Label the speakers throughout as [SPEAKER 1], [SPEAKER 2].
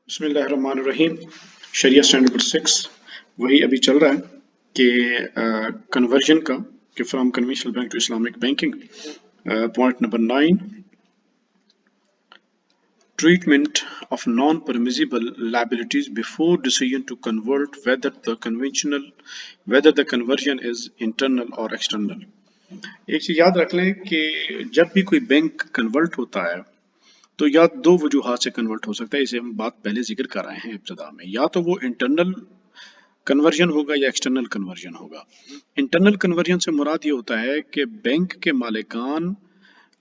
[SPEAKER 1] बिस्मिल्लाहिर्रहमानिर्रहीम। शरिया standard number 6 वही अभी चल रहा है कि कन्वर्जन का कि from conventional bank to Islamic banking. Point number 9, treatment of non permissible liabilities before decision to convert whether the conversion is internal और एक्सटर्नल। एक चीज याद रख लें कि जब भी कोई बैंक कन्वर्ट होता है तो या दो वजूहात से कन्वर्ट हो सकता है। इसे हम बात पहले जिक्र कर रहे हैं इब्तिदा में, या तो वो इंटरनल कन्वर्जन होगा या एक्सटर्नल कन्वर्जन होगा। इंटरनल कन्वर्जन से मुराद ये होता है कि बैंक के मालिकान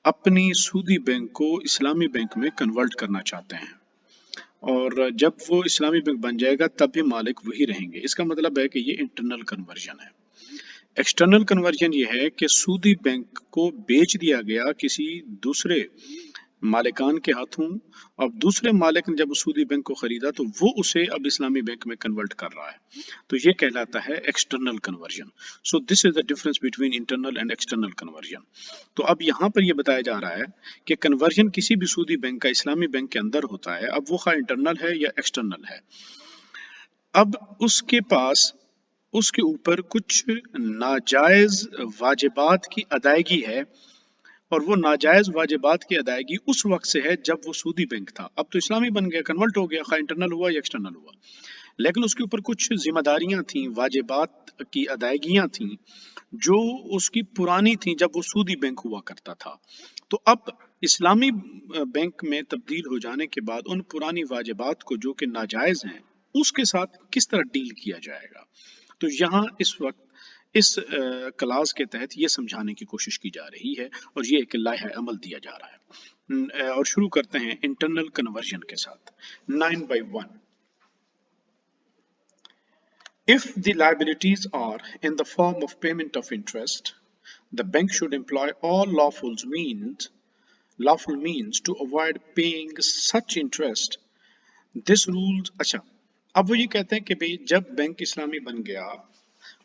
[SPEAKER 1] अपनी सूदी बैंक को इस्लामी बैंक में कन्वर्ट करना चाहते हैं, और जब वो इस्लामी बैंक बन जाएगा तब भी मालिक वही रहेंगे। इसका मतलब है कि ये इंटरनल कन्वर्जन है। एक्सटर्नल कन्वर्जन ये है कि सूदी बैंक को बेच दिया गया किसी दूसरे मालिकान के हाथों, अब दूसरे मालिक ने जब सूदी बैंक को खरीदा तो वो उसे अब इस्लामी बैंक में कन्वर्ट कर रहा है, तो ये कहलाता है external conversion. So this is the difference between internal and external conversion. तो अब यहाँ पर यह बताया जा रहा है कि कन्वर्जन किसी भी सूदी बैंक का इस्लामी बैंक के अंदर होता है, अब वो खा इंटरनल है या एक्सटर्नल है। अब उसके पास उसके ऊपर कुछ नाजायज वाजिबात की अदायगी है, और वो नाजायज वाजिबात की अदायगी उस वक्त से है जब वो सूदी बैंक था। अब तो इस्लामी बन गया, कन्वर्ट हो गया, खा इंटरनल हुआ या एक्सटर्नल हुआ, लेकिन उसके ऊपर कुछ जिम्मेदारियां थी, वाजिबात की अदायगियां थी जो उसकी पुरानी थी जब वो सूदी बैंक हुआ करता था। तो अब इस्लामी बैंक में तब्दील हो जाने के बाद उन पुरानी वाजिबात को जो कि नाजायज हैं उसके साथ किस तरह डील किया जाएगा। तो यहाँ इस वक्त इस क्लास के तहत ये समझाने की कोशिश की जा रही है और ये एक लाहे अमल दिया जा रहा है। और शुरू करते हैं इंटरनल कन्वर्जन के साथ। 9/1, if the liabilities are in the form of payment of interest, the bank should employ all lawful means to avoid paying such interest. This rules, अच्छा, अब वो ये कहते हैं कि भाई जब बैंक इस्लामी बन गया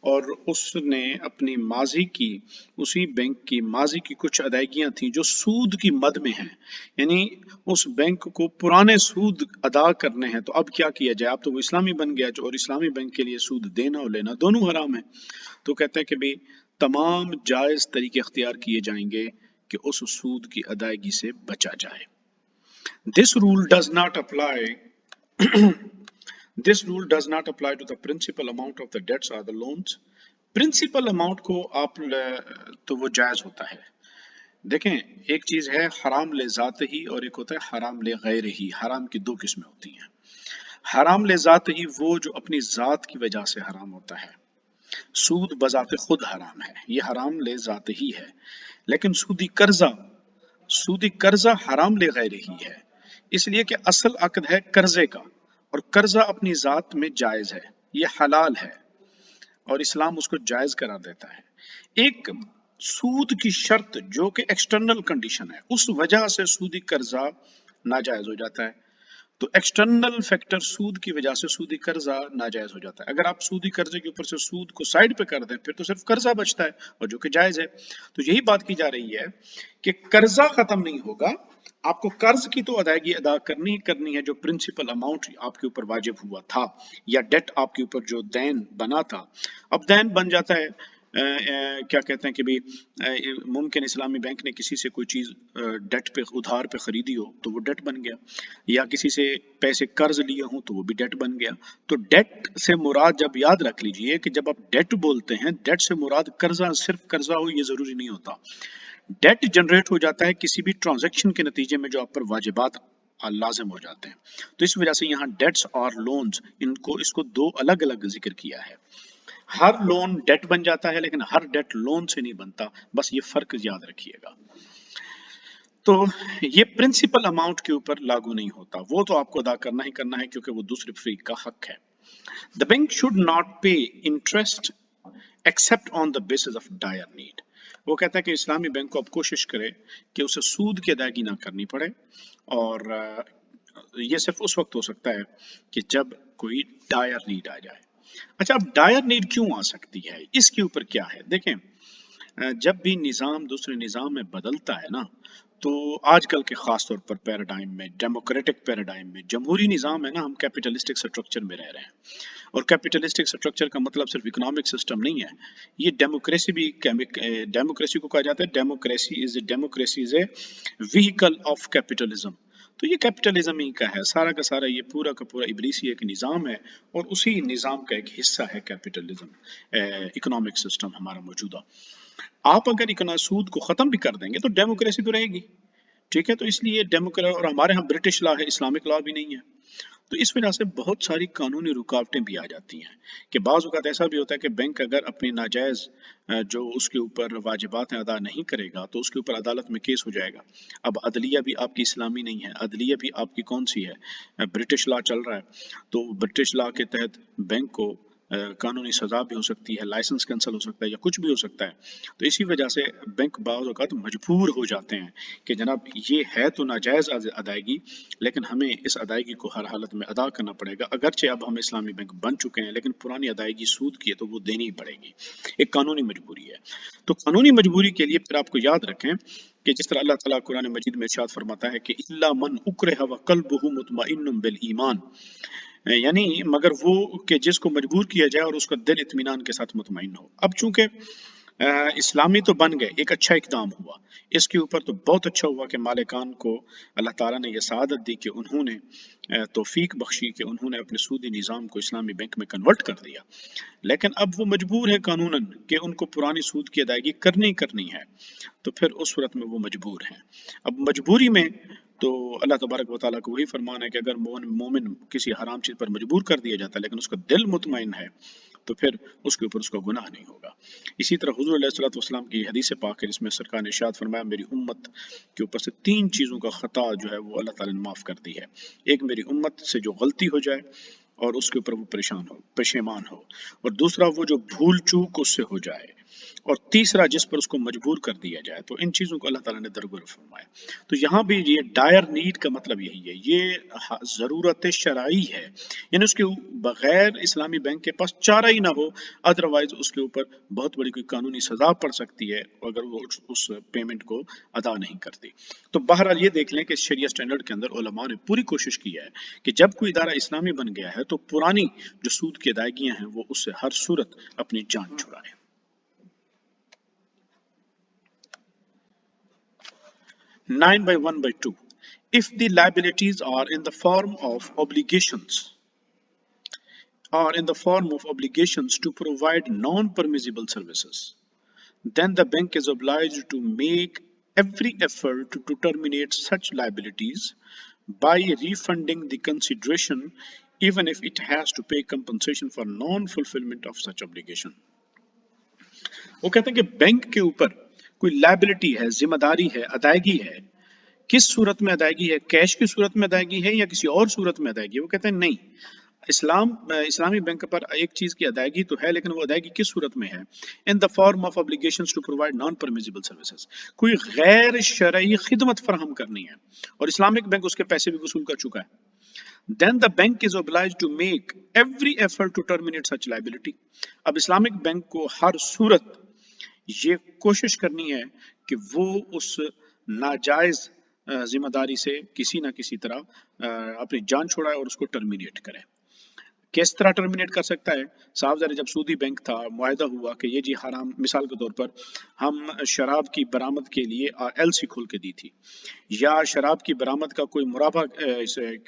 [SPEAKER 1] और उसने अपनी माजी की, उसी बैंक की माजी की कुछ अदायगियां थी जो सूद की मद में हैं, यानी उस बैंक को पुराने सूद अदा करने हैं, तो अब क्या किया जाए। अब तो वो इस्लामी बन गया और इस्लामी बैंक के लिए सूद देना और लेना दोनों हराम है। तो कहते हैं कि भाई तमाम जायज तरीके अख्तियार किए जाएंगे कि उस सूद की अदायगी से बचा जाए। This rule does not apply This rule does not apply to the principal amount of the debts or the loans. Principal amount को आप तो वो जायज होता है। देखें, एक चीज है हराम ले जात ही और एक होता है हराम ले गैर ही। हराम की दो किस्में होती हैं। हराम ले जात ही वो जो अपनी जात की वजह से हराम होता है। सूद बजाते खुद हराम है, ये हराम ले जात ही है। लेकिन सूदी कर्जा हराम ले गैर ही है, इसलिए कि असल अक्द है कर्जे का और कर्जा अपनी जात में जायज है, ये हलाल है और इस्लाम उसको जायज करार देता है। एक सूद की शर्त जो कि एक्सटर्नल कंडीशन है, उस वजह से सूदी कर्जा नाजायज हो जाता है। तो एक्सटर्नल फैक्टर सूद की वजह से सूदी कर्जा नाजायज हो जाता है। अगर आप सूदी कर्जे के ऊपर से सूद को साइड पे कर दें फिर तो सिर्फ कर्जा बचता है और जो कि जायज है। तो यही बात की जा रही है कि कर्जा खत्म नहीं होगा, आपको कर्ज की तो अदायगी अदा करनी है जो प्रिंसिपल अमाउंट आपके ऊपर वाजिब हुआ था, या डेट आपके ऊपर जो दैन बना था। अब दैन बन जाता है, क्या कहते हैं कि भाई मुमकिन इस्लामी बैंक ने किसी से कोई चीज डेट पे उधार पे खरीदी हो तो वो डेट बन गया, या किसी से पैसे कर्ज लिए हों तो वो भी डेट बन गया। तो डेट से मुराद, जब याद रख लीजिए कि जब आप डेट बोलते हैं, डेट से मुराद कर्जा, सिर्फ कर्जा हो ये जरूरी नहीं होता। डेट जनरेट हो जाता है किसी भी ट्रांजैक्शन के नतीजे में जो आप पर वाजिबात लाजिम हो जाते हैं। तो इस वजह से यहाँ डेट्स और लोन्स, इसको दो अलग अलग जिक्र किया है। हर लोन डेट बन जाता है लेकिन हर डेट लोन से नहीं बनता, बस ये फर्क याद रखिएगा। तो ये प्रिंसिपल अमाउंट के ऊपर लागू नहीं होता, वो तो आपको अदा करना ही करना है क्योंकि वो दूसरे फरीक का हक है। द बैंक शुड नॉट पे interest except on the basis of dire need. वो कहता है कि इस्लामी बैंक को अब कोशिश करे कि उसे सूद की अदायगी ना करनी पड़े, और ये सिर्फ उस वक्त हो सकता है कि जब कोई डायर नीड आ जाए। अच्छा, अब डायर नीड क्यों आ सकती है, इसके ऊपर क्या है देखें। जब भी निज़ाम दूसरे निज़ाम में बदलता है ना, تو آج کل کے خاص طور پر پیراڈائم میں، ڈیموکریٹک پیراڈائم میں، جمہوری نظام ہے نا، ہم کیپیٹلسٹک سٹرکچر میں رہ رہے ہیں، اور کیپیٹلسٹک سٹرکچر کا مطلب صرف اکنامک سسٹم نہیں ہے، یہ ڈیموکریسی بھی، ڈیموکریسی کو کہا جاتا ہے democracy is a vehicle of capitalism. تو یہ کیپٹلزم ہی کا ہے، سارا کا سارا یہ پورا کا پورا ابلیسی ایک نظام ہے، اور اسی نظام کا ایک حصہ ہے کیپٹلزم، اکنامک سسٹم ہمارا موجودہ. آپ اگر سود کو ختم بھی کر دیں گے تو ڈیموکریسی تو رہے گی، ٹھیک ہے. تو اس لیے اور ہمارے ہاں برٹش لا ہے، اسلامک لا بھی نہیں ہے. تو اس وجہ سے بہت ساری قانونی رکاوٹیں بھی آ جاتی ہیں کہ بعض اوقات ایسا بھی ہوتا ہے کہ بینک اگر اپنی ناجائز جو اس کے اوپر واجبات ادا نہیں کرے گا تو اس کے اوپر عدالت میں کیس ہو جائے گا. اب عدلیہ بھی آپ کی اسلامی نہیں ہے، عدلیہ بھی آپ کی کون سی ہے؟ برٹش لا چل رہا ہے. تو برٹش لا کے تحت بینک کو قانونی سزا بھی ہو سکتی ہے، لائسنس کینسل ہو سکتا ہے، یا کچھ بھی ہو سکتا ہے. تو اسی وجہ سے بینک بعض اوقات مجبور ہو جاتے ہیں کہ جناب یہ ہے تو ناجائز ادائیگی، لیکن ہمیں اس ادائیگی کو ہر حالت میں ادا کرنا پڑے گا. اگرچہ اب ہم اسلامی بینک بن چکے ہیں، لیکن پرانی ادائیگی سود کی ہے تو وہ دینی پڑے گی، ایک قانونی مجبوری ہے. تو قانونی مجبوری کے لیے پھر آپ کو یاد رکھیں کہ جس طرح اللہ تعالیٰ قرآن مجید میں ارشاد فرماتا ہے کہ الا من اکرہ وقلبہ مطمئن بالایمان، یعنی مگر وہ کہ جس کو مجبور کیا جائے اور اس کا دل اطمینان کے ساتھ مطمئن ہو. اب چونکہ اسلامی تو بن گئے، ایک اچھا اقدام ہوا، اس کے اوپر تو بہت اچھا ہوا کہ مالکان کو اللہ تعالیٰ نے یہ سعادت دی کہ انہوں نے توفیق بخشی کہ انہوں نے اپنے سودی نظام کو اسلامی بینک میں کنورٹ کر دیا. لیکن اب وہ مجبور ہے قانوناً کہ ان کو پرانی سود کی ادائیگی کرنی ہے. تو پھر اس صورت میں وہ مجبور ہیں. اب مجبوری میں تو اللہ تبارک و تعالیٰ کو وہی فرمان ہے کہ اگر مومن کسی حرام چیز پر مجبور کر دیا جاتا ہے لیکن اس کا دل مطمئن ہے تو پھر اس کے اوپر اس کا گناہ نہیں ہوگا. اسی طرح حضور علیہ الصلوۃ والسلام کی حدیث پاک ہے جس میں سرکار نے ارشاد فرمایا میری امت کے اوپر سے 3 چیزوں کا خطا جو ہے وہ اللہ تعالیٰ نے معاف کر دی ہے. ایک میری امت سے جو غلطی ہو جائے اور اس کے اوپر وہ پشیمان ہو، اور دوسرا وہ جو بھول چوک اس سے ہو جائے، اور تیسرا جس پر اس کو مجبور کر دیا جائے. تو ان چیزوں کو اللہ تعالیٰ نے درگور فرمایا. تو یہاں بھی یہ ڈائر نیڈ کا مطلب یہی ہے، یہ ضرورت شرعی ہے، یعنی اس کے بغیر اسلامی بینک کے پاس چارہ ہی نہ ہو، ادروائز اس کے اوپر بہت بڑی کوئی قانونی سزا پڑ سکتی ہے اگر وہ اس پیمنٹ کو ادا نہیں کرتی. تو بہرحال یہ دیکھ لیں کہ شریعہ سٹینڈرڈ کے اندر علماء نے پوری کوشش کی ہے کہ جب کوئی ادارہ اسلامی بن گیا ہے تو پرانی جو سود کی ادائیگیاں ہیں وہ اس سے ہر صورت اپنی جان چھڑائے. 9/1/2 If the liabilities are in the form of obligations to provide non-permissible services, then the bank is obliged to make every effort to terminate such liabilities by refunding the consideration, even if it has to pay compensation for non-fulfillment of such obligation. وہ کہتے ہیں کہ bank کے اوپر کوئی liability ہے، ذمہ داری ہے، ادائیگی ہے، کس صورت میں ادائیگی ہے؟ کیش کی صورت میں ادائیگی ہے یا کسی اور صورت میں ادائیگی ہے؟ وہ کہتے ہیں نہیں، اسلامی بینک پر ایک چیز کی ادائیگی تو ہے، لیکن وہ ادائیگی کس صورت میں ہے؟ In the form of obligations to provide non-permissible services، کوئی غیر شرعی خدمت فراہم کرنی ہے اور اسلامک بینک اس کے پیسے بھی وصول کر چکا ہے. Then the bank is obliged to make every effort to terminate such liability. اب اسلامک بینک کو ہر صورت یہ کوشش کرنی ہے کہ وہ اس ناجائز ذمہ داری سے کسی نہ کسی طرح اپنی جان چھوڑائے اور اس کو ٹرمینیٹ کرے. کس طرح ٹرمینیٹ کر سکتا ہے؟ صاحب ذرا جب سودی بینک تھا، معاہدہ ہوا کہ یہ جی حرام، مثال کے طور پر ہم شراب کی برآمد کے لیے LC کھول کے دی تھی، یا شراب کی برآمد کا کوئی مرابہ،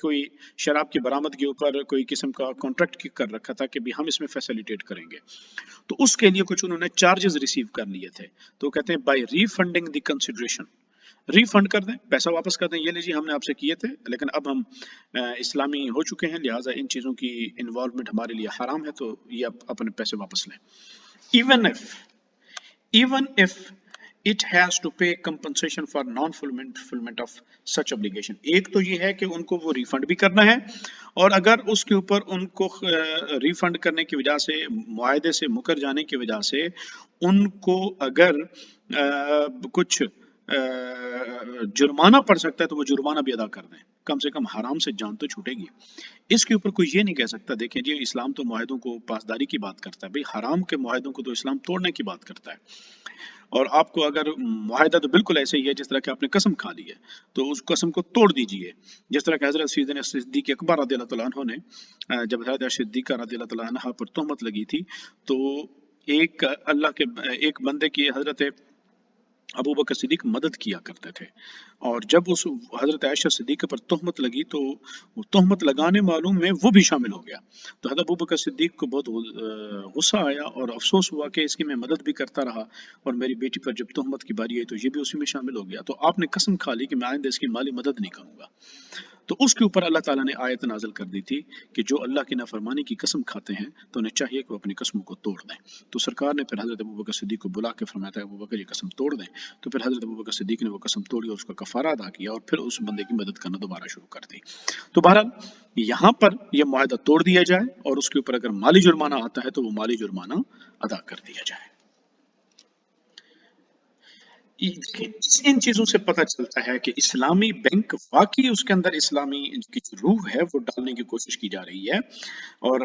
[SPEAKER 1] کوئی شراب کی برآمد کے اوپر کوئی قسم کا کانٹریکٹ کر رکھا تھا کہ بھی ہم اس میں فیسیلیٹیٹ کریں گے، تو اس کے لیے کچھ انہوں نے چارجز ریسیو کر لیے تھے. تو کہتے ہیں بائی ریفنڈنگ دی کنسیڈریشن، ریفنڈ کر دیں، پیسہ واپس کر دیں، یہ لیجیے ہم نے آپ سے کیے تھے لیکن اب ہم اسلامی ہو چکے ہیں لہٰذا ان چیزوں کی انوالومنٹ ہمارے لیے حرام ہے، تو یہ آپ اپنے پیسے واپس لیں. even if it has to pay compensation for non-fulfillment of such obligation. ایک تو یہ ہے کہ ان کو وہ ریفنڈ بھی کرنا ہے، اور اگر اس کے اوپر ان کو ریفنڈ کرنے کی وجہ سے، معاہدے سے مکر جانے کی وجہ سے ان کو اگر کچھ जुर्माना पड़ सकता है तो वो जुर्माना भी अदा कर दें, कम से कम हराम से जान तो छूटेगी। इसके ऊपर कोई ये नहीं कह सकता देखें जी इस्लाम तो मुआहदों को पासदारी की बात करता है, भाई हराम के मुआहदों को तो इस्लाम तोड़ने की बात करता है। और आपको अगर मुआहदा तो बिल्कुल ऐसे ही है जिस तरह कि आपने कसम खा ली है तो उस कसम को तोड़ दीजिए। जिस तरह कि हजरत सैयदना सिद्दीक अकबर रज़ियल्लाहु तआला अन्हु ने जब हजरत सिद्दीक़ा रज़ियल्लाहु तआला अन्हा पर तोहमत लगी थी तो एक अल्लाह के एक बंदे की हजरत अबू बकर सिद्दीक मदद किया करते थे, और जब उस हजरत आयशा सिद्दीक़ा पर तोहमत लगी तो वो तोहमत लगाने वालों में वो भी शामिल हो गया। तो हजरत अबू बकर सिद्दीक को बहुत गुस्सा आया और अफसोस हुआ कि इसकी मैं मदद भी करता रहा और मेरी बेटी पर जब तोहमत की बारी आई तो ये भी उसी में शामिल हो गया। तो आपने कसम खा ली कि मैं आइंदा इसकी माली मदद नहीं करूंगा। तो उसके ऊपर अल्लाह ताला ने आयत नाज़िल कर दी थी कि जो अल्लाह की नाफरमानी की कसम खाते हैं तो उन्हें चाहिए कि वो अपनी कसमों को तोड़ दें। तो सरकार ने फिर हज़रत अबू बकर सिद्दीक को बुला के फरमाया था अबू बकर ये कसम तोड़ दें। तो फिर हज़रत अबू बकर सिद्दीक ने वो कसम तोड़ी और उसका कफ़ारा अदा किया और फिर उस बंदे की मदद करना दोबारा शुरू कर दी। तो बहरहाल यहाँ पर यह मुआहदा तोड़ दिया जाए और उसके ऊपर अगर माली जुर्माना आता है तो वो माली जुर्माना अदा कर दिया जाए। इन चीजों से पता चलता है कि इस्लामी बैंक वाकई उसके अंदर इस्लामी की जो रूह है वो डालने की कोशिश की जा रही है, और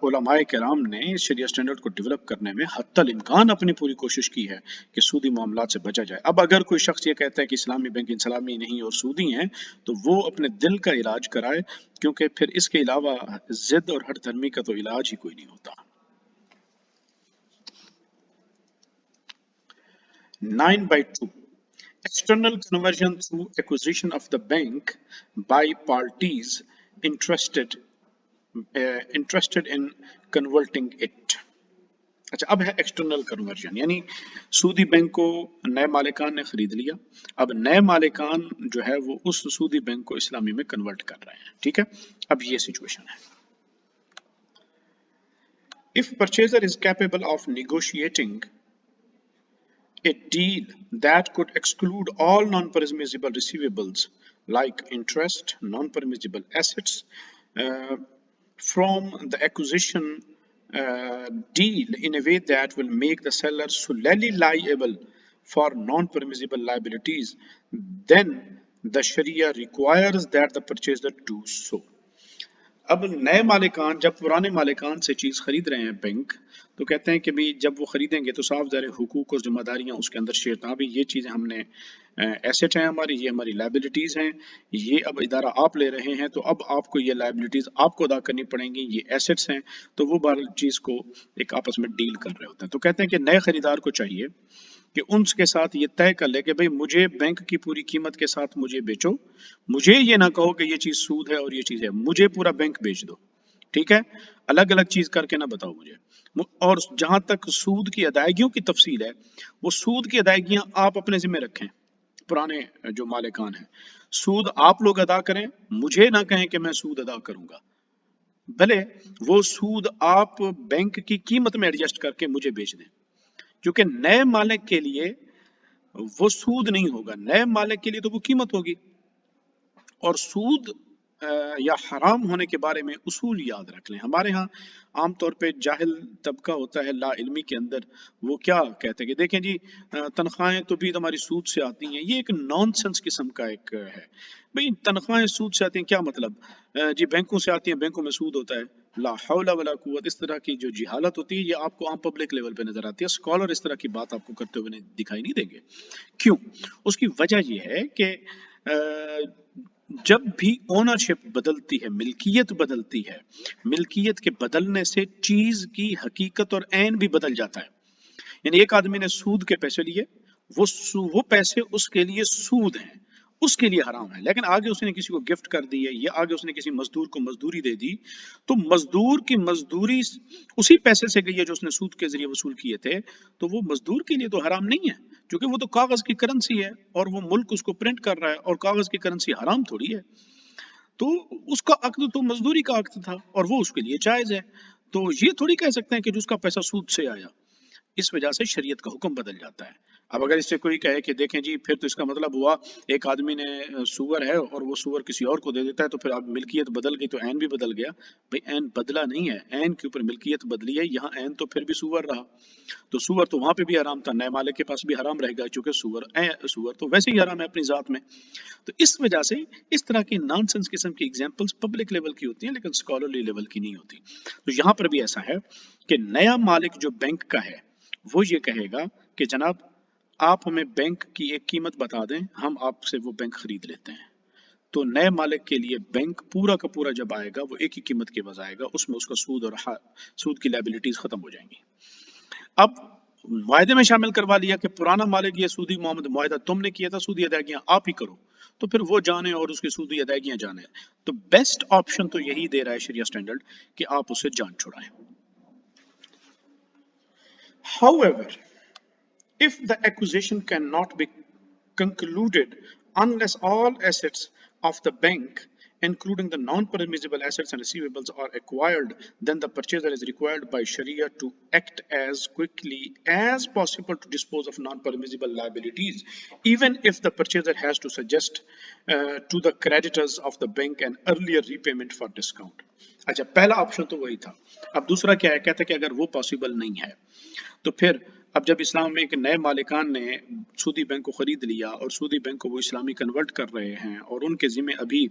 [SPEAKER 1] उलमाए किराम ने शरिया स्टैंडर्ड को डेवलप करने में हत्तल इम्कान अपनी पूरी कोशिश की है कि सूदी मामलात से बचा जाए। अब अगर कोई शख्स ये कहता है कि इस्लामी बैंक इस्लामी नहीं और सूदी हैं तो वो अपने दिल का इलाज कराए, क्योंकि फिर इसके अलावा जिद और हठ धर्मी का तो इलाज ही कोई नहीं होता। 9/2 External conversion through acquisition of the bank by parties interested in converting it। अच्छा, अब है एक्सटर्नल कन्वर्जन, यानी सूदी बैंक को नए मालिकान ने खरीद लिया, अब नए मालिकान जो है वो उस सूदी बैंक को इस्लामी में कन्वर्ट कर रहे हैं। ठीक है, अब ये सिचुएशन है। If purchaser is capable of negotiating a deal that could exclude all non-permissible receivables like interest, non-permissible assets from the acquisition deal in a way that will make the seller solely liable for non-permissible liabilities, then the Sharia requires that the purchaser do so। अब नए मालिकान जब पुराने मालिकान से चीज खरीद रहे हैं bank, तो कहते हैं कि भाई जब वो खरीदेंगे तो साफ ज़ाहिर हुकूक और जिम्मेदारियां उसके अंदर शेयर था, भी ये चीजें हमने एसेट हैं हमारी, ये हमारी लाइबिलिटीज हैं, ये अब इदारा आप ले रहे हैं तो अब आपको ये लाइबिलिटीज आपको अदा करनी पड़ेंगी, ये एसेट्स हैं। तो वो बार चीज को एक आपस में डील कर रहे होते हैं। तो कहते हैं कि नए खरीदार को चाहिए कि उनके साथ ये तय कर ले कि भाई मुझे बैंक की पूरी कीमत के साथ मुझे बेचो, मुझे ये ना कहो कि ये चीज सूद है और ये चीज है, मुझे पूरा बैंक बेच दो। ठीक है, अलग अलग चीज करके ना बताओ मुझे। और जहां तक सूद की अदायगियों की तफसील है, वो सूद की अदायगियां आप अपने जिम्मे रखें, पुराने जो मालिकान हैं, सूद आप लोग अदा करें, मुझे ना कहें कि मैं सूद अदा करूंगा। भले वो सूद आप बैंक की कीमत में एडजस्ट करके मुझे बेच दें, क्योंकि नए मालिक के लिए वो सूद नहीं होगा, नए मालिक के लिए तो वो कीमत होगी। और सूद या हराम होने के बारे में उसूल याद रख लें। हमारे यहाँ आमतौर पे जाहिल तबका होता है ला इल्मी के अंदर, वो क्या कहते हैं कि देखें जी तनख्वाहें तो भी हमारी सूद से आती हैं, ये एक नॉनसेंस किस्म का एक है। भाई तनख्वाहें सूद से आती हैं क्या मतलब, जी बैंकों से आती हैं, बैंकों में सूद होता है, ला हौला वला कुव्वत। इस तरह की जो जिहालत होती है ये आपको आम पब्लिक लेवल पे नजर आती है, स्कॉलर इस तरह की बात आपको करते हुए दिखाई नहीं देंगे। क्यों? उसकी वजह यह है कि जब भी ओनरशिप बदलती है, मिल्कियत बदलती है, मिल्कियत के बदलने से चीज की हकीकत और ऐन भी बदल जाता है। यानी एक आदमी ने सूद के पैसे लिए, वो पैसे उसके लिए सूद हैं, उसके लिए हराम है, लेकिन आगे उसने किसी को गिफ्ट कर दी है या आगे उसने किसी मजदूर को मजदूरी दे दी, तो मजदूर की मजदूरी उसी पैसे से गई है जो उसने सूद के जरिए वसूल किए थे, तो वो मजदूर के लिए तो हराम नहीं है, क्योंकि वो तो कागज की करेंसी है और वो मुल्क उसको प्रिंट कर रहा है और कागज की करेंसी हराम थोड़ी है। तो उसका अक्द तो मजदूरी का अक्द था और वो उसके लिए जायज है। तो ये थोड़ी कह सकते हैं कि जिसका पैसा सूद से आया, इस वजह से शरीयत का हुक्म बदल जाता है। अब अगर इससे कोई कहे कि देखें जी फिर तो इसका मतलब हुआ एक आदमी ने सूअर है और वो सूअर किसी और को दे देता है तो फिर अब मिल्कियत बदल गई तो ऐन भी बदल गया। भाई ऐन बदला नहीं है, ऐन के ऊपर मिल्कियत बदली है, यहाँ ऐन तो फिर भी सूअर रहा। तो सूअर तो वहां पे भी हराम था, नए मालिक के पास भी हराम रहेगा, क्योंकि सूअर तो वैसे ही हराम है अपनी जात में। तो इस वजह से इस तरह की नॉनसेंस किस्म की एग्जांपल्स पब्लिक लेवल की होती हैं लेकिन स्कॉलरली लेवल की नहीं होती। तो यहाँ पर भी ऐसा है कि नया मालिक जो बैंक का है वो ये कहेगा कि जनाब आप हमें बैंक की एक कीमत बता दें, हम आपसे वो बैंक खरीद लेते हैं। तो नए मालिक के लिए बैंक पूरा का पूरा जब आएगा वो एक ही कीमत के बजाय आएगा, उसमें उसका सूद और सूद की लायबिलिटीज खत्म हो जाएंगी। अब मुआहदे में शामिल करवा लिया कि पुराना मालिक ये सूदी मुआहदा तुमने किया था, सूदी अदायगियां आप ही करो, तो फिर वो जाने और उसकी सूदी अदायगियां जाने। तो बेस्ट ऑप्शन तो यही दे रहा है शरिया स्टैंडर्ड कि आप उससे जान छुड़ाएं। However, if the accusation cannot be concluded unless all assets of the bank, including the non-permissible assets and receivables, are acquired, then the purchaser is required by Sharia to act as quickly as possible to dispose of non-permissible liabilities, even if the purchaser has to suggest to the creditors of the bank an earlier repayment for discount. अच्छा, पहला option तो वही था। अब दूसरा क्या है, कहता है कि अगर वो पॉसिबल नहीं है तो फिर अब जब इस्लाम में एक नए मालिकान ने सूदी बैंक को खरीद लिया और सूदी बैंक को वो इस्लामी कन्वर्ट कर रहे हैं और उनके जिम्मे अभी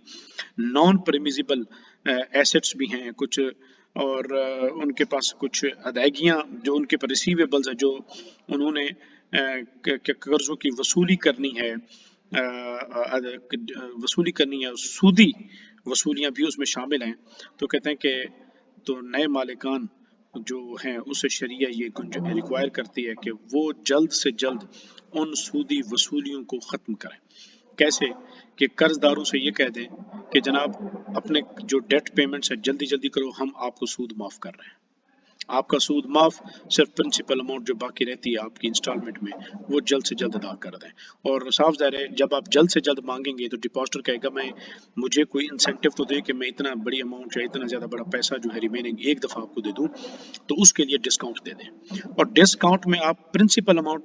[SPEAKER 1] नॉन परमिजिबल एसेट्स भी हैं कुछ, और उनके पास कुछ अदायगियां जो उनके पर रिसीवेबल्स है जो उन्होंने कर्जों की वसूली करनी है, सूदी वसूलियां भी उसमें शामिल हैं। तो कहते हैं कि तो नए मालिकान जो हैं उसे शरिया ये रिक्वायर करती है कि वो जल्द से जल्द उन सूदी वसूलियों को ख़त्म करें। कैसे कि कर्जदारों से ये कह दें कि जनाब अपने जो डेट पेमेंट्स है जल्दी जल्दी करो, हम आपको सूद माफ़ कर रहे हैं, आपका सूद माफ, सिर्फ प्रिंसिपल अमाउंट जो बाकी रहती है आपकी इंस्टॉलमेंट में वो जल्द से जल्द अदा कर दें। और साफ ज़ाहिर है जब आप जल्द से जल्द मांगेंगे तो डिपॉजिटर कहेगा मैं मुझे कोई इंसेंटिव तो दे कि मैं इतना बड़ी अमाउंट या इतना ज़्यादा बड़ा पैसा जो है रिमेनिंग एक दफ़ा आपको दे दूँ, तो उसके लिए डिस्काउंट दे दें। और डिस्काउंट में आप प्रिंसिपल अमाउंट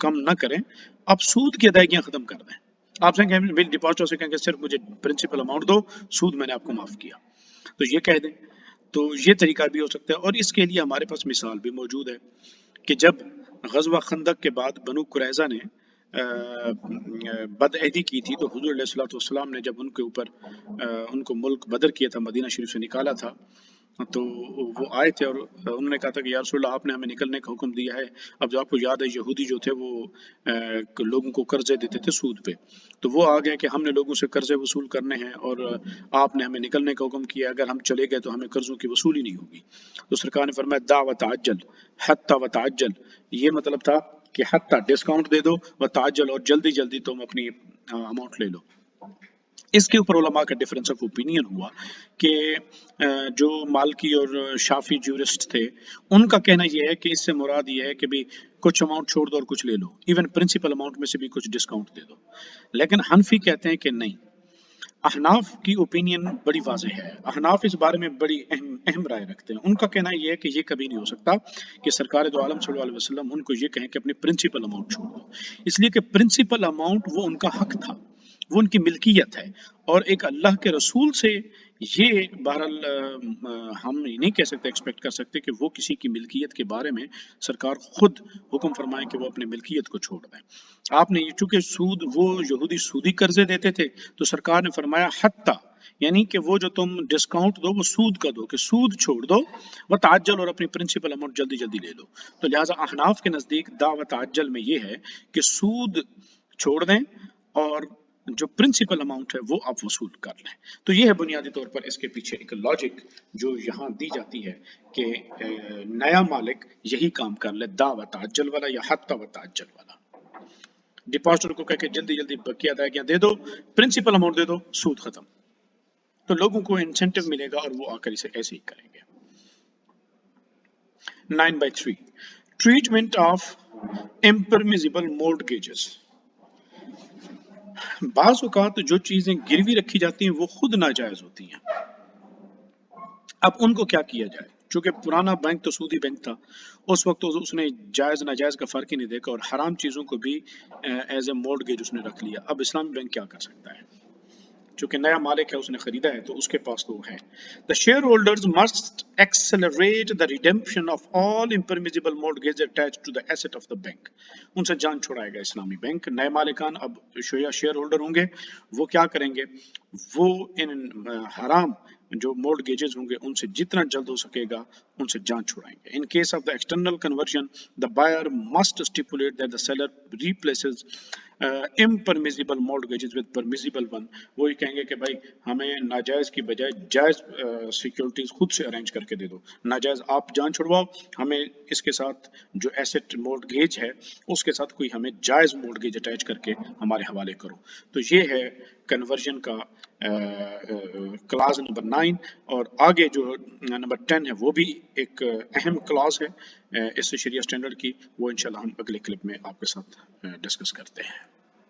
[SPEAKER 1] कम ना करें, आप सूद की अदायगियाँ ख़त्म कर दें। आपसे कहें डिपॉजिटर से कहेंगे सिर्फ मुझे प्रिंसिपल अमाउंट दो, सूद मैंने आपको माफ़ किया, तो ये कह दें। तो ये तरीका भी हो सकता है। और इसके लिए हमारे पास मिसाल भी मौजूद है कि जब गज़वा खंदक के बाद बनु कुरैज़ा ने बदअहदी की थी तो हुज़ूर अलैहिस्सलातु वस्सलाम ने जब उनके ऊपर उनको मुल्क बदर किया था, मदीना शरीफ से निकाला था, तो वो आए थे और उन्होंने कहा था कि या रसूलल्लाह आपने हमें निकलने का हुक्म दिया है। अब जो आपको याद है यहूदी जो थे वो लोगों को कर्जे देते थे सूद पे, तो वो आ गए कि हमने लोगों से कर्जे वसूल करने हैं और आपने हमें निकलने का हुक्म किया, अगर हम चले गए तो हमें कर्जों की वसूली नहीं होगी। तो सरकार ने फरमाया दा व ताज्जल हत्ता व ताज्जल, ये मतलब था कि हत्ता डिस्काउंट दे दो व ताज्जल और जल्दी जल्दी तुम अपनी अमाउंट ले लो। इसके ऊपर उलमा का डिफरेंस ऑफ ओपिनियन हुआ कि जो मालकी और शाफी जूरिस्ट थे उनका कहना यह है कि इससे मुराद ये है कि भी कुछ अमाउंट छोड़ दो और कुछ ले लो, इवन प्रिंसिपल अमाउंट में से भी कुछ डिस्काउंट दे दो। लेकिन हनफी कहते हैं कि नहीं, अहनाफ की ओपिनियन बड़ी वाज़ेह है, अहनाफ इस बारे में बड़ी अहम राय रखते हैं। उनका कहना यह है कि ये कभी नहीं हो सकता कि सरकार दो आलम सल्लल्लाहु अलैहि वसल्लम उनको ये कहें कि अपनी प्रिंसिपल अमाउंट छोड़ दो, इसलिए कि प्रिंसिपल अमाउंट वो उनका हक था, वो उनकी मिल्कियत है। और एक अल्लाह के रसूल से ये बहरहाल हम नहीं कह सकते, एक्सपेक्ट कर सकते कि वो किसी की मिल्कियत के बारे में सरकार खुद हुक्म फरमाए कि वो अपनी मिल्कियत को छोड़ दें। आपने चूंकि सूद वो यहूदी सूदी कर्जे देते थे तो सरकार ने फरमाया हत्ता, यानी कि वो जो तुम डिस्काउंट दो वो सूद का दो, कि सूद छोड़ दो, व ताज्जल और अपनी प्रिंसिपल अमाउंट जल्दी जल्दी ले लो। तो लिहाजा अहनाफ के नज़दीक दा व ताज्जल में ये है कि सूद छोड़ दें और जो प्रिंसिपल अमाउंट है वो आप वसूल कर लें। तो ये है बुनियादी तौर पर इसके पीछे एक लॉजिक जो यहाँ दी जाती है कि नया मालिक यही काम कर ले, दा व ताज्जल वाला या हत्ता व ताज्जल वाला। डिपॉजिटर को कह के जल्दी जल्दी बकिया अदायगियां दे दो, प्रिंसिपल अमाउंट दे दो, सूद खत्म। तो लोगों को इंसेंटिव मिलेगा और वो आकर इसे ऐसे ही करेंगे। 9/3 ट्रीटमेंट ऑफ इम्परमिसिबल मोर्टगेजेस। बाज़ औक़ात जो चीजें गिरवी रखी जाती हैं वो खुद नाजायज होती हैं। अब उनको क्या किया जाए? چونکہ پرانا بینک تو سودی بینک تھا، اس وقت تو اس نے جائز ناجائز کا فرق ہی نہیں دیکھا اور حرام چیزوں کو بھی ایز اے مورگیج اس نے رکھ لیا. اب اسلامی بینک کیا کر سکتا ہے؟ چونکہ نیا مالک ہے، اس نے خریدا ہے تو اس کے پاس تو وہ ہے. The shareholders must accelerate the redemption of all impermissible mortgages attached to the asset of the bank. ان سے جان چھڑائے گا اسلامی بینک. نئے مالکان اب شیئر ہولڈر ہوں گے، وہ کیا کریں گے؟ وہ ان حرام جو mortgages ہوں گے ان سے جتنا جلد ہو سکے گا ان سے جان چھڑائیں گے. In case of the external conversion, the buyer must stipulate that the seller replaces impermissible mortgages with permissible one. وہی کہیں گے کہ بھائی ہمیں ناجائز کی بجائے جائز سیکیورٹیز خود سے ارینج کر کے دے دو، ناجائز آپ جان چھڑواؤ، ہمیں اس کے ساتھ جو ایسٹ مورگیج ہے اس کے ساتھ کوئی ہمیں جائز مورگیج اٹیچ کر کے ہمارے حوالے کرو. تو یہ ہے کنورژن کا کلاز نمبر 9. اور آگے جو نمبر 10 ہے وہ بھی ایک اہم کلاز ہے اس شریعہ اسٹینڈرڈ کی، وہ انشاءاللہ ہم اگلے کلپ میں آپ کے ساتھ ڈسکس کرتے ہیں.